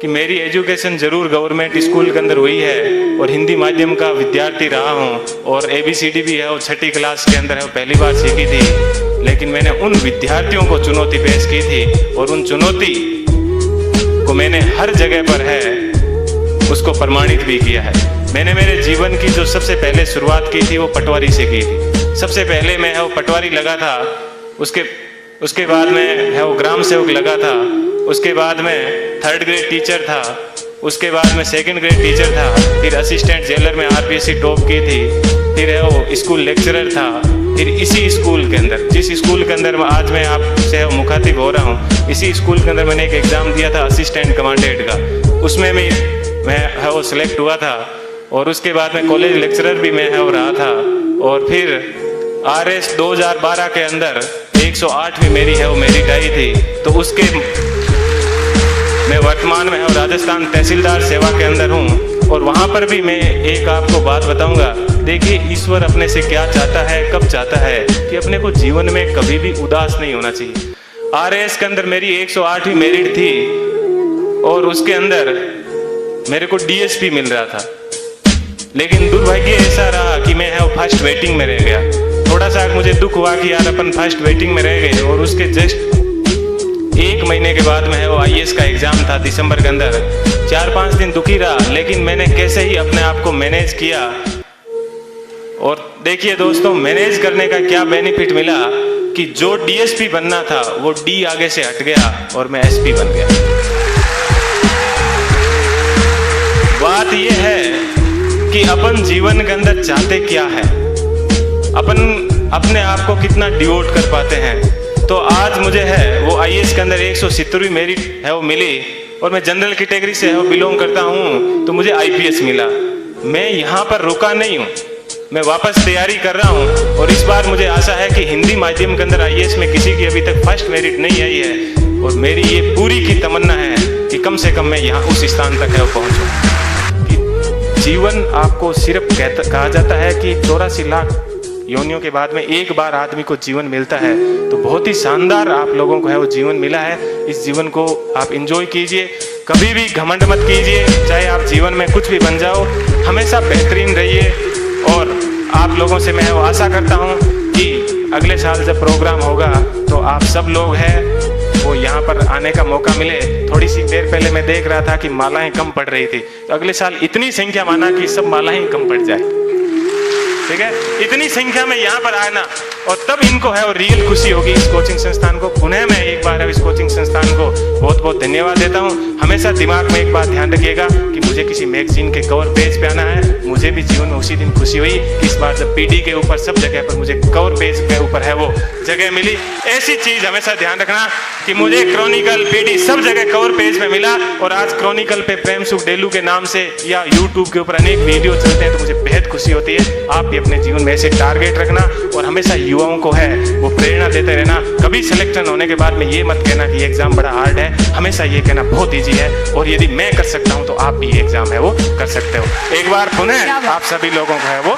कि मेरी एजुकेशन ज़रूर गवर्नमेंट स्कूल के अंदर हुई है और हिंदी माध्यम का विद्यार्थी रहा हूँ और ABCD भी है और 6ठी क्लास के अंदर है, पहली बार सीखी थी। लेकिन मैंने उन विद्यार्थियों को चुनौती पेश की थी और उन चुनौती को मैंने हर जगह पर है उसको प्रमाणित भी किया है। मैंने मेरे जीवन की जो सबसे पहले शुरुआत की थी वो पटवारी से की थी। सबसे पहले मैं है वो पटवारी लगा था, उसके बाद में है वो ग्राम सेवक लगा था, उसके बाद में 3rd ग्रेड टीचर था, उसके बाद में 2nd ग्रेड टीचर था, फिर असिस्टेंट जेलर में RPSC टॉप की थी, फिर है वो स्कूल लेक्चरर था। फिर इसी स्कूल के अंदर, जिस स्कूल के अंदर आज मैं आपसे मुखातिब हो रहा हूँ, इसी स्कूल के अंदर मैंने एक एग्ज़ाम दिया था असिस्टेंट कमांडेंट का, उसमें मैं है वो सिलेक्ट हुआ था। और उसके बाद में कॉलेज लेक्चरर भी मैं है वो रहा था। और फिर RS 2012 के अंदर 108वीं मेरी है वो मेरिट आई थी। तो उसके मैं वर्तमान में है राजस्थान तहसीलदार सेवा के अंदर हूँ। और वहाँ पर भी मैं एक आपको बात बताऊँगा। देखिए, ईश्वर अपने से क्या चाहता है, कब चाहता है कि अपने को जीवन में कभी भी उदास नहीं होना चाहिए। RS के अंदर मेरी 108वीं मेरिट थी और उसके अंदर मेरे को DSP मिल रहा था। लेकिन दुर्भाग्य ऐसा रहा कि मैं है फर्स्ट वेटिंग में रह गया। थोड़ा सा मुझे दुख हुआ कि यार अपन फर्स्ट वेटिंग में रह गए। और उसके जस्ट 1 महीने के बाद में है वो IAS का एग्ज़ाम था दिसंबर के अंदर। 4-5 दिन दुखी रहा, लेकिन मैंने कैसे ही अपने आप को मैनेज किया। और देखिए दोस्तों, मैनेज करने का क्या बेनिफिट मिला कि जो DSP बनना था वो D आगे से हट गया और मैं SP बन गया। बात यह है कि अपन जीवन के अंदर चाहते क्या है, अपन अपने आप को कितना डिवोट कर पाते हैं। तो आज मुझे है वो IAS के अंदर 170वीं मेरिट है वो मिली और मैं जनरल कैटेगरी से है वो बिलोंग करता हूँ, तो मुझे IPS मिला। मैं यहाँ पर रुका नहीं हूँ, मैं वापस तैयारी कर रहा हूँ। और इस बार मुझे आशा है कि हिंदी माध्यम के अंदर IAS में किसी की अभी तक फर्स्ट मेरिट नहीं आई है। और मेरी ये पूरी की तमन्ना है कि कम से कम मैं यहाँ उस स्थान तक है वो पहुँचूँ। जीवन आपको सिर्फ कहा जाता है कि 84 लाख योनियों के बाद में एक बार आदमी को जीवन मिलता है। तो बहुत ही शानदार आप लोगों को है वो जीवन मिला है। इस जीवन को आप एंजॉय कीजिए, कभी भी घमंड मत कीजिए। चाहे आप जीवन में कुछ भी बन जाओ, हमेशा बेहतरीन रहिए। और आप लोगों से मैं वो आशा करता हूँ कि अगले साल जब प्रोग्राम होगा तो आप सब लोग हैं वो यहाँ पर आने का मौका मिले। थोड़ी सी देर पहले मैं देख रहा था कि मालाएं कम पड़ रही थी, तो अगले साल इतनी संख्या माना कि सब मालाएं कम पड़ जाए, ठीक है। इतनी संख्या में यहाँ पर आना और तब इनको है और रियल खुशी होगी। इस कोचिंग संस्थान को पुनः मैं एक बार इस कोचिंग संस्थान को बहुत बहुत धन्यवाद देता हूँ। हमेशा दिमाग में एक बात ध्यान रखिएगा कि मुझे किसी मैगजीन के कवर पेज पे आना है। मुझे भी जीवन में उसी दिन खुशी हुई कि इस बार जब PD के ऊपर सब जगह पर मुझे कवर पेज के ऊपर है वो जगह मिली। ऐसी चीज हमेशा ध्यान रखना कि मुझे क्रॉनिकल PD सब जगह कवर पेज पे मिला। और आज क्रॉनिकल पे प्रेम सुख डेलू के नाम से या YouTube के ऊपर अनेक वीडियो चलते हैं, तो मुझे बेहद खुशी होती है। आप भी अपने जीवन में ऐसे टारगेट रखना और हमेशा युवाओं को है वो प्रेरणा देते रहना। कभी सिलेक्शन होने के बाद में ये मत कहना कि एग्जाम बड़ा हार्ड है, हमेशा ये कहना बहुत ईजी है और यदि मैं कर सकता हूँ तो आप भी एग्जाम है वो कर सकते हो। एक बार पुनः आप सभी लोगों को है वो